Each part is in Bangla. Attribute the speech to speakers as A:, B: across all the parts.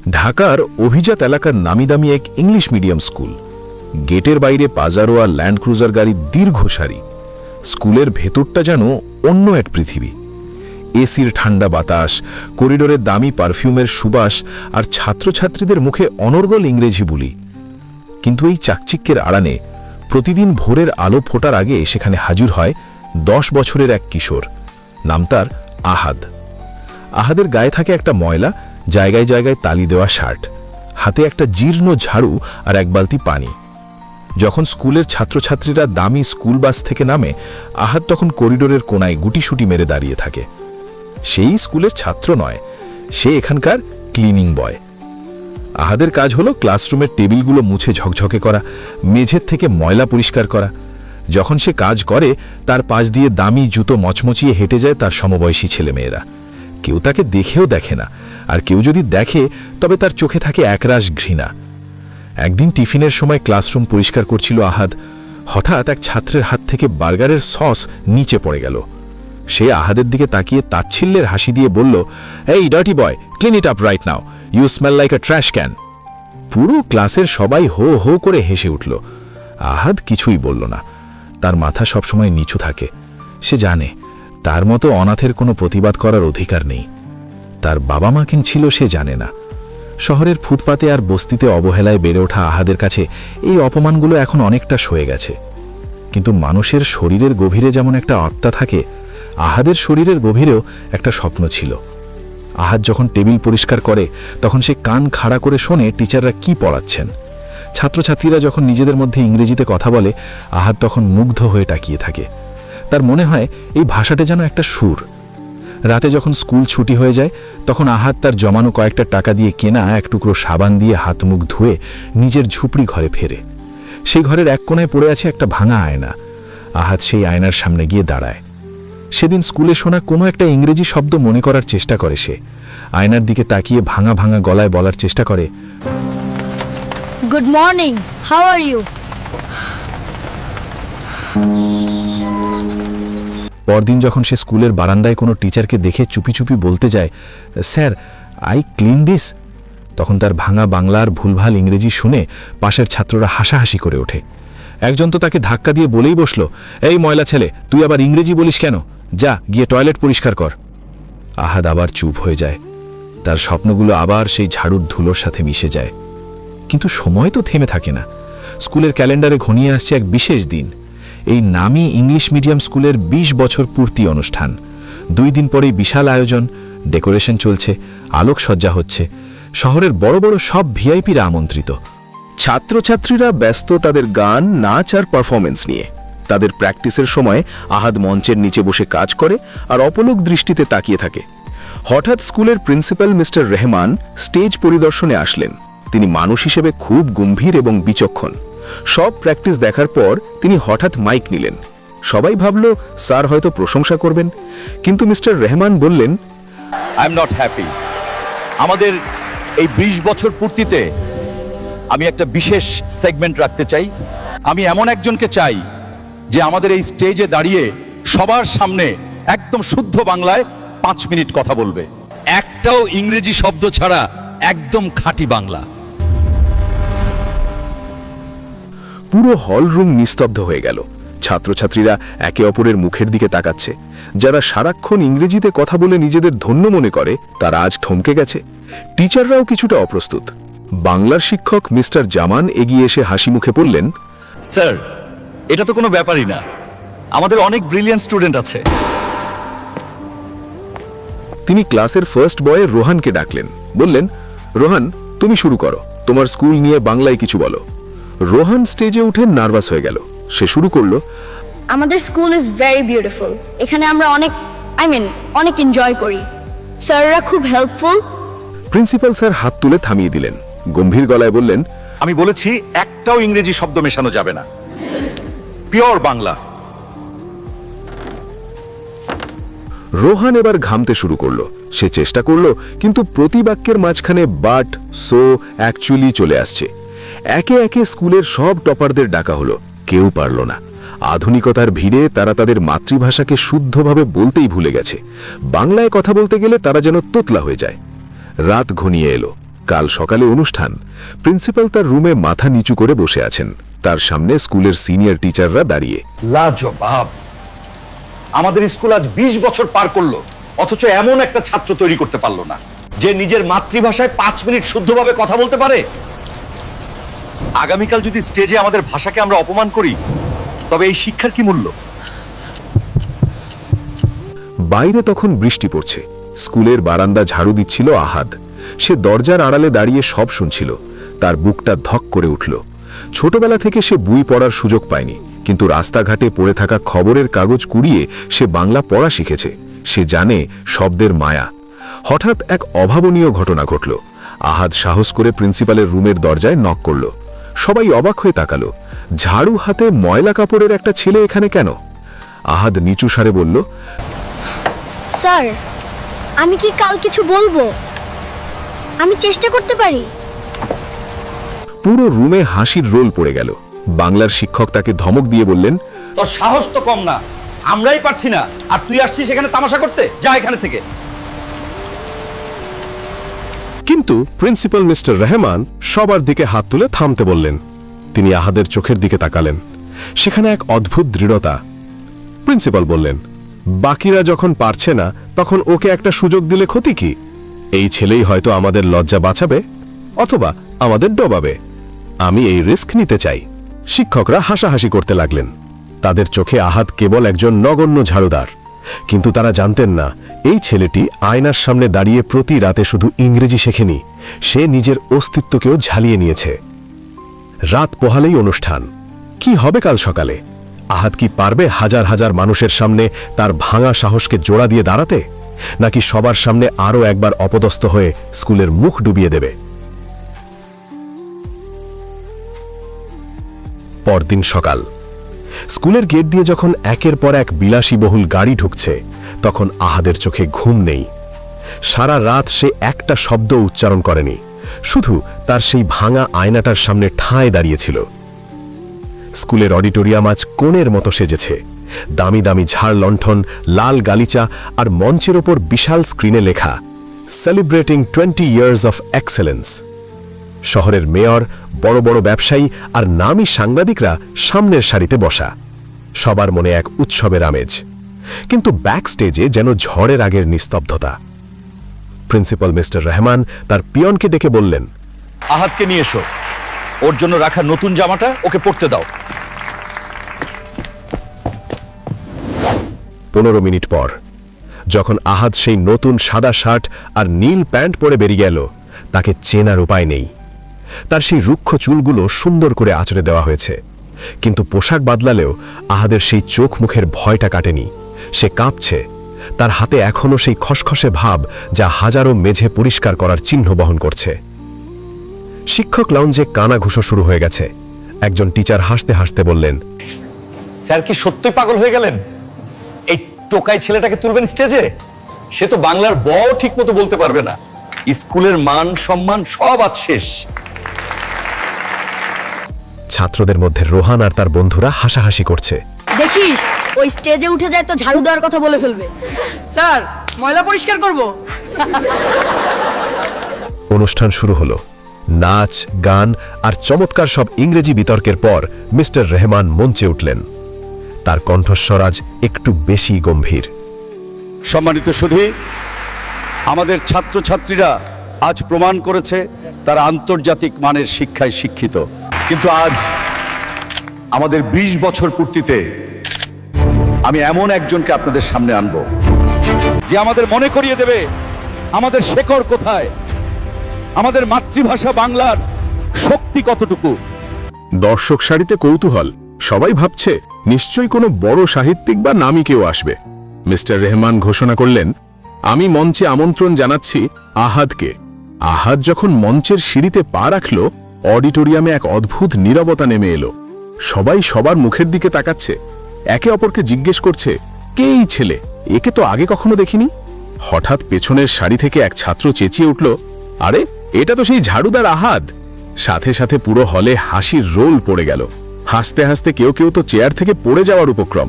A: ঢাকার অভিজাত এলাকার নামিদামি এক ইংলিশ মিডিয়াম স্কুল। গেটের বাইরে পাজারো আর ল্যান্ড ক্রুজার গাড়ির দীর্ঘ সারি। স্কুলের ভেতরটা যেন অন্য এক পৃথিবী। এসির ঠান্ডা বাতাস, করিডোরে দামি পারফিউমের সুবাস আর ছাত্রছাত্রীদের মুখে অনর্গল ইংরেজি বুলি। কিন্তু এই চাকচিক্যের আড়ালে প্রতিদিন ভোরের আলো ফোটার আগে সেখানে হাজির হয় 10 বছরের এক কিশোর। নাম তার আহাদ। আহাদের গায়ে থাকে একটা ময়লা, জায়গায় জায়গায় তালি দেওয়া শার্ট, হাতে একটা জীর্ণ ঝাড়ু আর এক বালতি পানি। যখন স্কুলের ছাত্রছাত্রীরা দামি স্কুল বাস থেকে নামে, আহাদ তখন করিডোরের কোনায় গুটিসুটি মেরে দাঁড়িয়ে থাকে। সেই স্কুলের ছাত্র নয়, সে এখানকার ক্লিনিং বয়। আহাদের কাজ হলো ক্লাসরুমের টেবিলগুলো মুছে ঝকঝকে করা, মেঝের থেকে ময়লা পরিষ্কার করা। যখন সে কাজ করে, তার পাশ দিয়ে দামি জুতো মচমচিয়ে হেঁটে যায় তার সমবয়সী ছেলেমেয়েরা। কেউ তাকে দেখেও দেখে না, আর কেউ যদি দেখে তবে তার চোখে থাকে একরাশ ঘৃণা। একদিন টিফিনের সময় ক্লাসরুম পরিষ্কার করছিল আহাদ। হঠাৎ এক ছাত্রের হাত থেকে বার্গারের সস নিচে পড়ে গেল। সে আহাদের দিকে তাকিয়ে তাচ্ছিল্যের হাসি দিয়ে বলল, এই dirty boy, clean it up right now, you smell like a trash can. পুরো ক্লাসের সবাই হো হো করে হেসে উঠল। আহাদ কিছুই বলল না। তার মাথা সবসময় নিচু থাকে। সে জানে তার মতো অনাথের কোনো প্রতিবাদ করার অধিকার নেই। তার বাবা মা কিন ছিল সে জানে না। শহরের ফুটপাতে আর বস্তিতে অবহেলায় বেড়ে ওঠা আহাদের কাছে এই অপমানগুলো এখন অনেকটা সয়ে গেছে। কিন্তু মানুষের শরীরের গভীরে যেমন একটা আত্মা থাকে, আহাদের শরীরের গভীরেও একটা স্বপ্ন ছিল। আহাদ যখন টেবিল পরিষ্কার করে, তখন সে কান খাড়া করে শোনে টিচাররা কি পড়াচ্ছেন। ছাত্রছাত্রীরা যখন নিজেদের মধ্যে ইংরেজিতে কথা বলে, আহাদ তখন মুগ্ধ হয়ে তাকিয়ে থাকে। তার মনে হয় এই ভাষাটা যেন একটা সুর। রাতে যখন স্কুল ছুটি হয়ে যায়, তখন আহাদ তার জমানো কয়েকটা টাকা দিয়ে কেনা এক টুকরো সাবান দিয়ে হাত মুখ ধুয়ে নিজের ঝুপড়ি ঘরে ফেরে। সেই ঘরের এক কোণায় পড়ে আছে একটা ভাঙা আয়না। আহাদ সেই আয়নার সামনে গিয়ে দাঁড়ায়। সেদিন স্কুলে শোনা কোনো একটা ইংরেজি শব্দ মনে করার চেষ্টা করে সে। আয়নার দিকে তাকিয়ে ভাঙা ভাঙা গলায় বলার চেষ্টা করে,
B: good morning, how are you?
A: পরদিন যখন সে স্কুলের বারান্দায় কোনো টিচারকে দেখে চুপি চুপি বলতে যায়, স্যার, আই ক্লিন দিস, তখন তার ভাঙা বাংলা আর ভুলভাল ইংরেজি শুনে পাশের ছাত্ররা হাসাহাসি করে ওঠে। একজন তো তাকে ধাক্কা দিয়ে বলেই বসল, এই ময়লা ছেলে, তুই আবার ইংরেজি বলিস কেন? যা গিয়ে টয়লেট পরিষ্কার কর। আহাদ আবার চুপ হয়ে যায়। তার স্বপ্নগুলো আবার সেই ঝাড়ুর ধুলোর সাথে মিশে যায়। কিন্তু সময় তো থেমে থাকে না। স্কুলের ক্যালেন্ডারে ঘনিয়ে আসছে এক বিশেষ দিন, এই নামি ইংলিশ মিডিয়াম স্কুলের 20 বছর পূর্তি অনুষ্ঠান। 2 দিন পরেই বিশাল আয়োজন, ডেকোরেশন চলছে, আলোকসজ্জা হচ্ছে। শহরের বড় বড় সব ভিআইপিরা আমন্ত্রিত। ছাত্রছাত্রীরা ব্যস্ত তাদের গান, নাচ আর পারফরমেন্স নিয়ে। তাদের প্র্যাকটিসের সময় আহাদ মঞ্চের নিচে বসে কাজ করে আর অপলক দৃষ্টিতে তাকিয়ে থাকে। হঠাৎ স্কুলের প্রিন্সিপাল মিস্টার রেহমান স্টেজ পরিদর্শনে আসলেন। তিনি মানুষ হিসেবে খুব গম্ভীর এবং বিচক্ষণ। সব প্র্যাকটিস দেখার পর তিনি হঠাৎ মাইক নিলেন। সবাই ভাবল স্যার হয়তো প্রশংসা করবেন, কিন্তু মিস্টার রেহমান বললেন,
C: আই এম নট হ্যাপি। আমাদের এই 20 বছর পূর্তিতে আমি একটা বিশেষ সেগমেন্ট রাখতে চাই। আমি এমন একজনকে চাই যে আমাদের এই স্টেজে দাঁড়িয়ে সবার সামনে একদম শুদ্ধ বাংলায় 5 মিনিট কথা বলবে, একটাও ইংরেজি শব্দ ছাড়া, একদম খাঁটি বাংলা।
A: পুরো হলরুম নিস্তব্ধ হয়ে গেল। ছাত্রছাত্রীরা একে অপরের মুখের দিকে তাকাচ্ছে। যারা সারাক্ষণ ইংরেজিতে কথা বলে নিজেদের ধন্য মনে করে, তারা আজ থমকে গেছে। টিচাররাও কিছুটা অপ্রস্তুত। বাংলার শিক্ষক মিস্টার জামান এগিয়ে এসে হাসি মুখে বললেন,
C: স্যার, এটা তো কোনো ব্যাপারই না, আমাদের অনেক ব্রিলিয়ান্ট স্টুডেন্ট আছে।
A: তিনি ক্লাসের ফার্স্ট বয় রোহানকে ডাকলেন। বললেন, রোহান, তুমি শুরু করো, তোমার স্কুল নিয়ে বাংলায় কিছু বলো। রোহান স্টেজে উঠে নার্ভাস হয়ে গেল। সে শুরু করলো,
B: আমাদের স্কুল ইজ ভেরি বিউটিফুল। এখানে আমরা অনেক এনজয় করি। স্যাররা খুব হেল্পফুল।
A: প্রিন্সিপাল স্যার হাত তুলে থামিয়ে দিলেন। গম্ভীর গলায় বললেন,
C: আমি বলেছি একটাও ইংরেজি শব্দ মেশানো যাবে না, পিওর বাংলা।
A: রোহান এবার ঘামতে শুরু করলো। সে চেষ্টা করলো, কিন্তু প্রতি বাক্যের মাঝখানে বাট, সো, অ্যাকচুয়ালি চলে আসছে। একে একে স্কুলের সব টপারদের ডাকা হলো, কেউ পারল না। আধুনিকতার ভিড়ে তারা তাদের মাতৃভাষাকে শুদ্ধভাবে বলতেই ভুলে গেছে। বাংলায় কথা বলতে গেলে তারা যেন তোতলা হয়ে যায়। রাত ঘনিয়ে এলো। কাল সকালে অনুষ্ঠান। প্রিন্সিপাল তার রুমে মাথা নিচু করে বসে আছেন, তার সামনে স্কুলের সিনিয়র টিচাররা দাঁড়িয়ে।
C: লাজবাব! আমাদের স্কুল আজ 20 বছর পার করলো, অথচ এমন একটা ছাত্র তৈরি করতে পারলো না যে নিজের মাতৃভাষায় 5 মিনিট শুদ্ধভাবে কথা বলতে পারে। আগামীকাল যদি স্টেজে আমাদের ভাষাকে আমরা অপমান করি, তবে এই শিক্ষার কি মূল্য?
A: বাইরে তখন বৃষ্টি পড়ছে। স্কুলের বারান্দা ঝাড়ু দিচ্ছিল আহাদ। সে দরজার আড়ালে দাঁড়িয়ে সব শুনছিল। তার বুকটা ধক করে উঠল। ছোটবেলা থেকে সে বই পড়ার সুযোগ পায়নি, কিন্তু রাস্তাঘাটে পড়ে থাকা খবরের কাগজ কুড়িয়ে সে বাংলা পড়া শিখেছে। সে জানে শব্দের মায়া। হঠাৎ এক অভাবনীয় ঘটনা ঘটল। আহাদ সাহস করে প্রিন্সিপালের রুমের দরজায় নক করল। সবাই অবাক হয়ে তাকালো। ঝাড়ু হাতে ময়লা কাপড়ের একটা ছেলে এখানে কেন? আহাদ নিচু স্বরে বলল,
B: স্যার, আমি কি কাল কিছু বলবো? আমি চেষ্টা করতে পারি।
A: পুরো রুমে হাসির রোল পড়ে গেল। বাংলার শিক্ষক তাকে ধমক দিয়ে বললেন,
C: তোর সাহস তো কম না, আমরাই পারছি না, আর তুই আসছিস এখানে তামাশা করতে? যা এখানে থেকে।
D: কিন্তু প্রিন্সিপাল মিস্টার রহমান সবার দিকে হাত তুলে থামতে বললেন। তিনি আহাদের চোখের দিকে তাকালেন। সেখানে এক অদ্ভুত দৃঢ়তা। প্রিন্সিপাল বললেন, বাকিরা যখন পারছে না, তখন ওকে একটা সুযোগ দিলে ক্ষতি কি? এই ছেলেই হয়তো আমাদের লজ্জা বাঁচাবে, অথবা আমাদের ডোবাবে। আমি এই রিস্ক নিতে চাই। শিক্ষকরা হাসাহাসি করতে লাগলেন। তাদের চোখে আহাদ কেবল একজন নগণ্য ঝাড়ুদার। কিন্তু তারা জানতেন না, এই ছেলেটি আয়নার সামনে দাঁড়িয়ে প্রতি রাতে শুধু ইংরেজি শেখেনি, সে নিজের অস্তিত্বকেও ঝালিয়ে নিয়েছে। রাত পোহালেই অনুষ্ঠান। কি হবে কাল সকালে? আহাদ কি পারবে হাজার হাজার মানুষের সামনে তার ভাঙা সাহসকে জোড়া দিয়ে দাঁড়াতে, নাকি সবার সামনে আরও একবার অপদস্থ হয়ে স্কুলের মুখ ডুবিয়ে দেবে? পরদিন সকাল। স্কুলের গেট দিয়ে যখন একের পর এক বিলাসীবহুল গাড়ি ঢুকছে, তখন আহাদের চোখে ঘুম নেই। সারা রাত সে একটা শব্দ উচ্চারণ করেনি, শুধু তার সেই ভাঙা আয়নাটার সামনে ঠায় দাঁড়িয়েছিল। স্কুলের অডিটোরিয়াম আজ কোণের মতো সেজেছে। দামি দামি ঝাড় লণ্ঠন, লাল গালিচা, আর মঞ্চের ওপর বিশাল স্ক্রিনে লেখা, সেলিব্রেটিং 20 ইয়ার্স অফ এক্সেলেন্স। শহরের মেয়র, বড় বড় ব্যবসায়ী আর নামী সাংবাদিকরা সামনের সারিতে বসা। সবার মনে এক উৎসবের আমেজ। কিন্তু ব্যাক স্টেজে যেন ঝড়ের আগের নিস্তব্ধতা। প্রিন্সিপাল মিস্টার রহমান তার পিয়নকে ডেকে বললেন,
C: আহাদকে নিয়ে এসো, ওর জন্য রাখা নতুন জামাটা ওকে পরতে দাও।
D: 15 মিনিট পর, যখন আহাদ সেই নতুন সাদা শার্ট আর নীল প্যান্ট পরে বেরিয়ে গেল, তাকে চেনার উপায় নেই। তার সেই রুক্ষ চুলগুলো সুন্দর করে আঁচড়ে দেওয়া হয়েছে, কিন্তু পোশাক বদলালেও আহাদের সেই চোখ মুখের ভয়টা কাটেনি। সে কাঁপছে। তার হাতে এখনও সেই খসখসে ভাব, যা হাজারো মেঝে পরিষ্কার করার চিহ্ন বহন করছে। শিক্ষক লাউঞ্জে কানাঘুষো শুরু হয়ে গেছে। একজন টিচার হাসতে হাসতে বললেন,
C: স্যার কি সত্যই পাগল হয়ে গেলেন? এই টোকাই ছেলেটাকে তুলবেন স্টেজে? সে তো বাংলার বও ঠিক মতো বলতে পারবে না। স্কুলের মান সম্মান সব আজ শেষ।
D: ছাত্রদের মধ্যে রোহান আর তার বন্ধুরা হাসাহাসি করছে।
B: দেখিস, ওই স্টেজে উঠে যায় তো ঝাড়ু দেওয়ার কথা বলে ফেলবে।
E: স্যার, ময়লা পরিষ্কার করব।
D: অনুষ্ঠান শুরু হলো। নাচ, গান আর চমৎকার সব ইংরেজি বিতর্কের পর মিস্টার রহমান মঞ্চে উঠলেন। তার কণ্ঠস্বর আজ একটু বেশি গম্ভীর।
C: সম্মানিত সুধী, আমাদের ছাত্রছাত্রীরা আজ প্রমাণ করেছে তারা আন্তর্জাতিক মানের শিক্ষায় শিক্ষিত। কিন্তু আজ আমাদের 20 বছর পূর্তিতে আমি এমন একজনকে আপনাদের সামনে আনব, যে আমাদের মনে করিয়ে দেবে আমাদের শেকড় কোথায়, আমাদের মাতৃভাষা বাংলার শক্তি কতটুকু।
A: দর্শক সারিতে কৌতূহল। সবাই ভাবছে নিশ্চয়ই কোনো বড় সাহিত্যিক বা নামী কেউ আসবে। মিস্টার রহমান ঘোষণা করলেন, আমি মঞ্চে আমন্ত্রণ জানাচ্ছি আহাদকে। আহাদ যখন মঞ্চের সিঁড়িতে পা রাখল, অডিটোরিয়ামে এক অদ্ভুত নীরবতা নেমে এলো। সবাই সবার মুখের দিকে তাকাচ্ছে, একে অপরকে জিজ্ঞেস করছে, কে এই ছেলে? একে তো আগে কখনো দেখিনি। হঠাৎ পেছনের সারি থেকে এক ছাত্র চেঁচিয়ে উঠল, আরে এটা তো সেই ঝাড়ুদার আহাদ। সাথে সাথে পুরো হলে হাসির রোল পড়ে গেল। হাসতে হাসতে কেউ কেউ তো চেয়ার থেকে পড়ে যাওয়ার উপক্রম।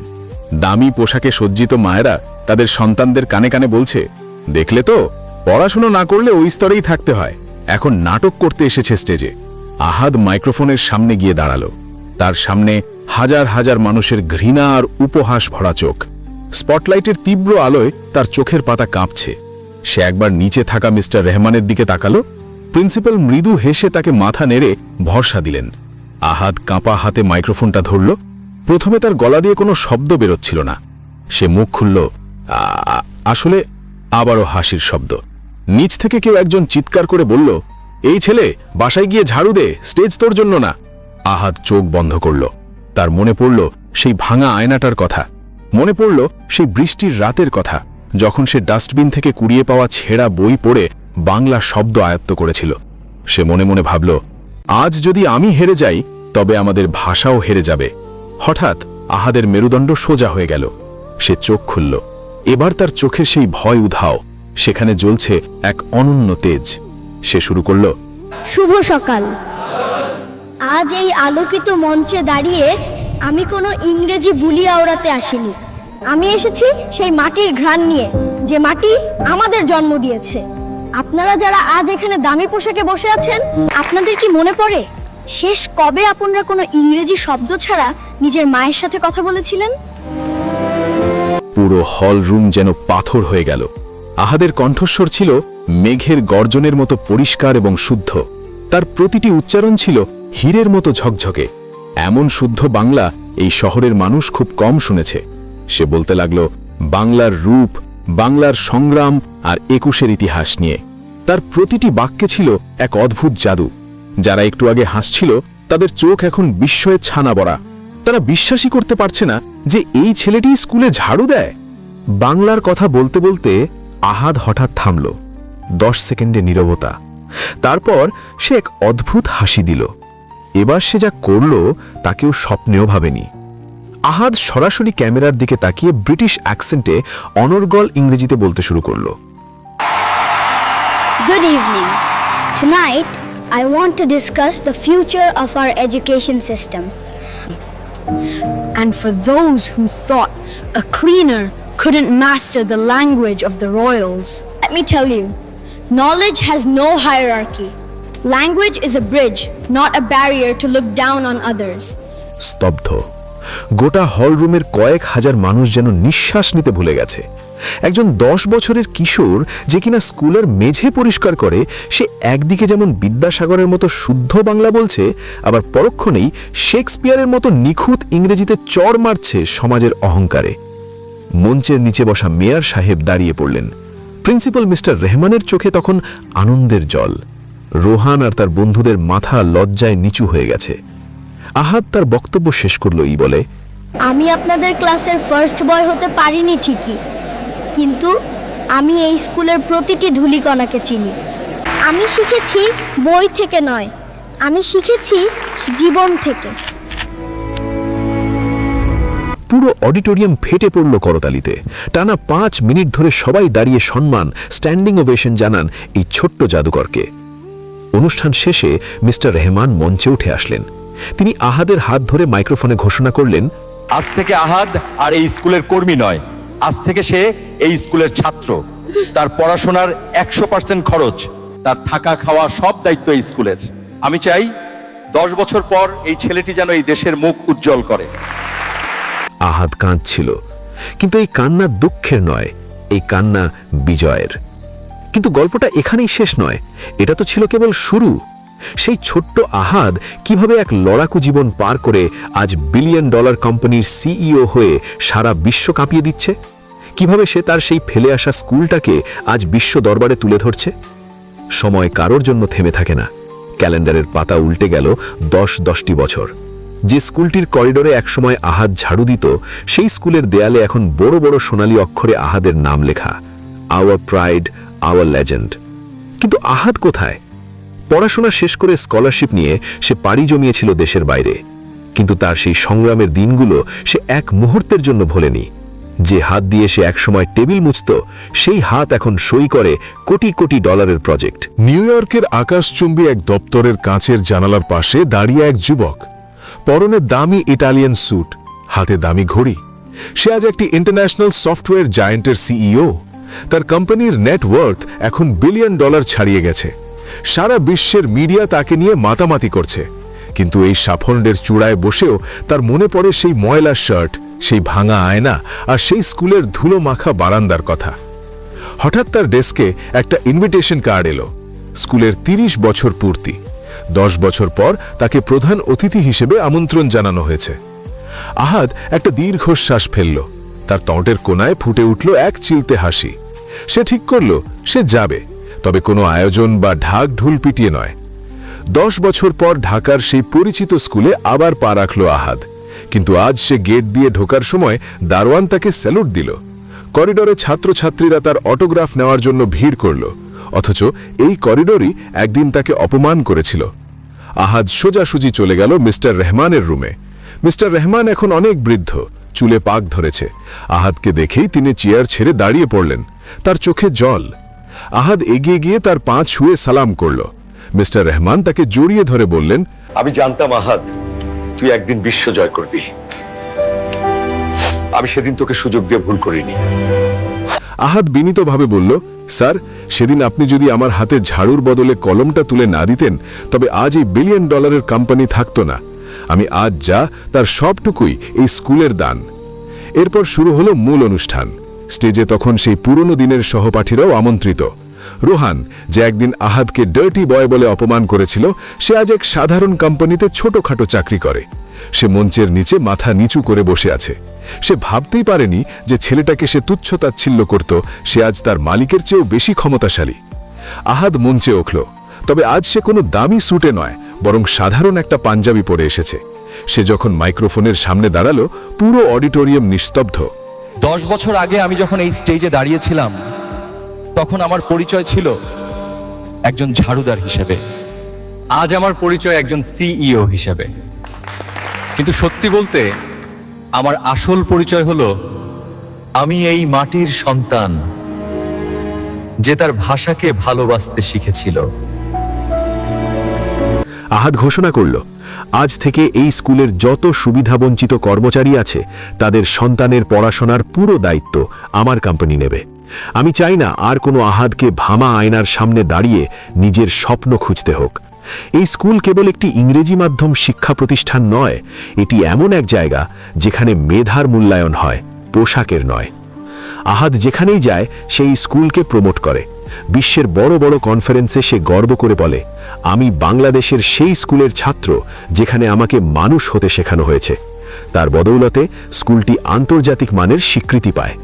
A: দামি পোশাকে সজ্জিত মায়েরা তাদের সন্তানদের কানে কানে বলছে, দেখলে তো, পড়াশুনো না করলে ওই স্তরেই থাকতে হয়, এখন নাটক করতে এসেছে স্টেজে। আহাদ মাইক্রোফোনের সামনে গিয়ে দাঁড়ালো। তার সামনে হাজার হাজার মানুষের ঘৃণা আর উপহাস ভরা চোখ। স্পটলাইটের তীব্র আলোয় তার চোখের পাতা কাঁপছে। সে একবার নিচে থাকা মিস্টার রহমানের দিকে তাকালো। প্রিন্সিপাল মৃদু হেসে তাকে মাথা নেড়ে ভরসা দিলেন। আহাদ কাঁপা হাতে মাইক্রোফোনটা ধরল। প্রথমে তার গলা দিয়ে কোনো শব্দ বেরোচ্ছিল না। সে মুখ খুলল, আসলে আবারও হাসির শব্দ। নিচ থেকে কেউ একজন চিৎকার করে বলল, এই ছেলে, বাসায় গিয়ে ঝাড়ু দে, স্টেজ তোর জন্য না। আহাদ চোখ বন্ধ করল। তার মনে পড়ল সেই ভাঙা আয়নাটার কথা। মনে পড়ল সেই বৃষ্টির রাতের কথা, যখন সে ডাস্টবিন থেকে কুড়িয়ে পাওয়া ছেঁড়া বই পড়ে বাংলা শব্দ আয়ত্ত করেছিল। সে মনে মনে ভাবল, আজ যদি আমি হেরে যাই তবে আমাদের ভাষাও হেরে যাবে। হঠাৎ আহাদের মেরুদণ্ড সোজা হয়ে গেল। সে চোখ খুলল। এবার তার চোখের সেই ভয় উধাও। সেখানে জ্বলছে এক অনন্য তেজ। সে শুরু করল,
B: শুভ সকাল। আজ এই আলোকিত মঞ্চে দাঁড়িয়ে আমি কোনো ইংরেজি বুলি আওড়াতে আসিনি। আমি এসেছি সেই মাটির ঘ্রাণ নিয়ে, যে মাটি আমাদের জন্ম দিয়েছে। আপনারা যারা আজ এখানে দামি পোশাকে বসে আছেন, আপনাদের কি মনে পড়ে শেষ কবে আপনারা কোনো ইংরেজি শব্দ ছাড়া নিজের মায়ের সাথে কথা বলেছিলেন?
A: পুরো হল রুম যেন পাথর হয়ে গেল। আহাদের কণ্ঠস্বর ছিল মেঘের গর্জনের মতো পরিষ্কার এবং শুদ্ধ। তার প্রতিটি উচ্চারণ ছিল হীরের মতো ঝকঝকে। এমন শুদ্ধ বাংলা এই শহরের মানুষ খুব কম শুনেছে। সে বলতে লাগল বাংলার রূপ, বাংলার সংগ্রাম আর ২১-এর ইতিহাস নিয়ে। তার প্রতিটি বাক্যে ছিল এক অদ্ভুত জাদু। যারা একটু আগে হাসছিল তাদের চোখ এখন বিস্ময়ে ছানা বড়া। তারা বিশ্বাসই করতে পারছে না যে এই ছেলেটি স্কুলে ঝাড়ু দেয়। বাংলার কথা বলতে বলতে আহাদ হঠাৎ থামল। 10 সেকেন্ডে নীরবতা। তারপর সে এক অদ্ভুত হাসি দিল। এবার সে যা করল তা কেউ স্বপ্নেও ভাবেনি। আহাদ সরাসরি ক্যামেরার দিকে তাকিয়ে ব্রিটিশ অ্যাকসেন্টে অনর্গল ইংরেজিতে বলতে শুরু করল।
B: Good evening. Tonight, I want to discuss the future of our education system. And for those who thought a cleaner couldn't master the language of the royals, let me tell you, knowledge has no hierarchy. Language is a bridge, not a barrier to look down on others.
A: স্তব্ধ। গোটা হলরুমের কয়েক হাজার মানুষ যেন নিঃশ্বাস নিতে ভুলে গেছে। একজন 10 বছরের কিশোর যে কিনা স্কুলের মেঝে পরিষ্কার করে, সে একদিকে যেমন বিদ্যাসাগরের মতো শুদ্ধ বাংলা বলছে, আবার পরক্ষণেই শেক্সপিয়ারের মতো নিখুঁত ইংরেজিতে চড় মারছে সমাজের অহংকারে। মঞ্চের নিচে বসা মেয়র সাহেব দাঁড়িয়ে পড়লেন। প্রিন্সিপাল মিস্টার রহমানের চোখে তখন আনন্দের জল। রোহান আর তার বন্ধুদের মাথা লজ্জায় নিচু হয়ে গেছে। আহাদ তার বক্তব্য শেষ করল এই বলে,
B: আমি আপনাদের ক্লাসের ফার্স্ট বয় হতে পারিনি ঠিকই, কিন্তু আমি এই স্কুলের প্রতিটি ধূলিকণাকে চিনি। আমি শিখেছি বই থেকে নয়, আমি শিখেছি জীবন থেকে।
A: পুরো অডিটোরিয়াম ফেটে পড়ল করতালিতে। টানা 5 মিনিট ধরে সবাই দাঁড়িয়ে সম্মান, স্ট্যান্ডিং ওভেশন জানান এই ছোট্ট জাদুকরকে। অনুষ্ঠান শেষে মিস্টার রহমান মঞ্চে উঠে আসলেন। তিনি আহাদের হাত ধরে মাইক্রোফোনে ঘোষণা করলেন,
C: আজ থেকে আহাদ আর এই স্কুলের কর্মী নয়, আজ থেকে সে এই স্কুলের ছাত্র। তার পড়াশোনার 100% খরচ, তার থাকা খাওয়া সব দায়িত্ব এই স্কুলের। আমি চাই 10 বছর পর এই ছেলেটি যেন এই দেশের মুখ উজ্জ্বল করে।
A: আহাদ কাঁদছিল, কিন্তু এই কান্না দুঃখের নয়, এই কান্না বিজয়ের। কিন্তু গল্পটা এখানেই শেষ নয়, এটা তো ছিল কেবল শুরু। সেই ছোট্ট আহাদ কিভাবে এক লড়াকু জীবন পার করে আজ $1 বিলিয়ন কোম্পানির সিইও হয়ে সারা বিশ্ব কাঁপিয়ে দিচ্ছে, কিভাবে সে তার সেই ফেলে আসা স্কুলটাকে আজ বিশ্ব দরবারে তুলে ধরছে। সময় কারোর জন্য থেমে থাকে না। ক্যালেন্ডারের পাতা উল্টে গেল 10-10টি বছর। যে স্কুলটির করিডোরে একসময় আহাদ ঝাড়ু দিত, সেই স্কুলের দেয়ালে এখন বড় বড় সোনালী অক্ষরে আহাদের নাম লেখা, আওয়ার প্রাইড, আওয়ার লেজেন্ড। কিন্তু আহাদ কোথায়? পড়াশোনা শেষ করে স্কলারশিপ নিয়ে সে পাড়ি জমিয়েছিল দেশের বাইরে, কিন্তু তার সেই সংগ্রামের দিনগুলো সে এক মুহূর্তের জন্য ভোলেনি। যে হাত দিয়ে সে একসময় টেবিল মুছত, সেই হাত এখন সই করে কোটি কোটি ডলারের প্রজেক্ট।
F: নিউ ইয়র্কের আকাশচুম্বী এক দপ্তরের কাঁচের জানালার পাশে দাঁড়িয়ে এক যুবক, পরনে দামি ইটালিয়ান স্যুট, হাতে দামি ঘড়ি। সে আজ একটি ইন্টারন্যাশনাল সফটওয়্যার জায়ান্টের সিইও। তার কোম্পানির নেটওয়ার্থ এখন $1 বিলিয়ন ছাড়িয়ে গেছে। সারা বিশ্বের মিডিয়া তাকে নিয়ে মাতামাতি করছে, কিন্তু এই সাফল্যের চূড়ায় বসেও তার মনে পড়ে সেই ময়লা শার্ট, সেই ভাঙা আয়না আর সেই স্কুলের ধুলো মাখা বারান্দার কথা। হঠাৎ তার ডেস্কে একটা ইনভিটেশন কার্ড এলো। স্কুলের 30 বছর পূর্তি, 10 বছর পর তাকে প্রধান অতিথি হিসেবে আমন্ত্রণ জানানো হয়েছে। আহাদ একটা দীর্ঘশ্বাস ফেলল, তার ত্বটের কোণায় ফুটে উঠল এক চিলতে হাসি। সে ঠিক করল সে যাবে, তবে কোনো আয়োজন বা ঢাক ঢুল পিটিয়ে নয়। 10 বছর পর ঢাকার সেই পরিচিত স্কুলে আবার পা রাখল আহাদ, কিন্তু আজ সে গেট দিয়ে ঢোকার সময় দারোয়ান তাকে স্যালুট দিল। করিডোরে ছাত্রছাত্রীরা তার অটোগ্রাফ নেওয়ার জন্য ভিড় করল, অথচ এই করিডোরই একদিন তাকে অপমান করেছিল। আহাদ সোজাসুজি চলে গেল মিস্টার রহমানের রুমে। মিস্টার রহমান এখন অনেক বৃদ্ধ, চুলে পাক ধরেছে। আহাদকে দেখেই তিনি চেয়ার ছেড়ে দাঁড়িয়ে পড়লেন, তার চোখে জল। আহাদ এগিয়ে গিয়ে তার পা ছুঁয়ে সালাম করল। মিস্টার রহমান তাকে জড়িয়ে ধরে বললেন,
C: আমি জানতাম আহাদ তুই একদিন বিশ্ব জয় করবি। আমি সেদিন তোকে সুযোগ দিয়ে ভুল করিনি।
F: আহাদ বিনীতভাবে বলল, স্যার, সেদিন আপনি যদি আমার হাতে ঝাড়ুর বদলে কলমটা তুলে না দিতেন, তবে আজ এই $1 বিলিয়ন কোম্পানি থাকতো না। আমি আজ যা তার সবটুকুই এই স্কুলের দান। এরপর শুরু হলো মূল অনুষ্ঠান। স্টেজে তখন সেই পুরনো দিনের সহপাঠীরাও আমন্ত্রিত। রোহান, যে একদিন আহাদকে ডার্টি বয় বলে অপমান করেছিল, সে আজ এক সাধারণ কোম্পানিতে ছোটখাটো চাকরি করে। সে মঞ্চের নিচে মাথা নিচু করে বসে আছে। সে ভাবতেই পারেনি যে ছেলেটাকে সে তুচ্ছতাচ্ছিল্য করত, সে আজ তার মালিকের চেয়েও বেশি ক্ষমতাশালী। আহাদ মঞ্চে উঠল, তবে আজ সে কোনো দামি স্যুটে নয়, বরং সাধারণ একটা পাঞ্জাবি পরে এসেছে। সে যখন মাইক্রোফোনের সামনে দাঁড়ালো, পুরো অডিটোরিয়াম নিস্তব্ধ।
C: 10 বছর আগে আমি যখন এই স্টেজে দাঁড়িয়েছিলাম, তখন আমার পরিচয় ছিল একজন ঝাড়ুদার হিসেবে। আজ আমার পরিচয় একজন সিইও হিসেবে। কিন্তু সত্যি বলতে আমার আসল পরিচয় হলো আমি এই মাটির সন্তান, যে তার ভাষাকে ভালোবাসতে শিখেছিল।
A: আহাদ ঘোষণা করল, আজ থেকে এই স্কুলের যত সুবিধাবঞ্চিত কর্মচারী আছে তাদের সন্তানের পড়াশোনার পুরো দায়িত্ব আমার কোম্পানি নেবে। আমি চাই না আর কোনো আহাদকে ভামা আয়নার সামনে দাঁড়িয়ে নিজের স্বপ্ন খুঁজতে হোক। এই স্কুল কেবল একটি ইংরেজি মাধ্যম শিক্ষা প্রতিষ্ঠান নয়, এটি এমন এক জায়গা যেখানে মেধার মূল্যায়ন হয়, পোশাকের নয়। আহাদ যেখানেই যায় সেই স্কুলকে প্রমোট করে। বিশ্বের বড় বড় কনফারেন্সে সে গর্ব করে বলে, আমি বাংলাদেশের সেই স্কুলের ছাত্র যেখানে আমাকে মানুষ হতে শেখানো হয়েছে। তার বদৌলতে স্কুলটি আন্তর্জাতিক মানের স্বীকৃতি পায়।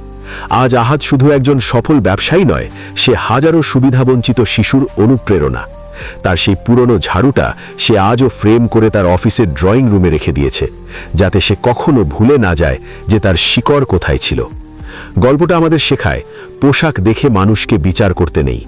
A: আজ আহাদ শুধু একজন সফল ব্যবসায়ী নয়, সে হাজারো সুবিধাবঞ্চিত শিশুর অনুপ্রেরণা। তার সেই পুরনো ঝাড়ুটা সে আজও ফ্রেম করে তার অফিসের ড্রয়িং রুমে রেখে দিয়েছে, যাতে সে কখনো ভুলে না যায় যে তার শিকড় কোথায় ছিল। গল্পটা আমাদের শেখায়, পোশাক দেখে মানুষকে বিচার করতে নেই।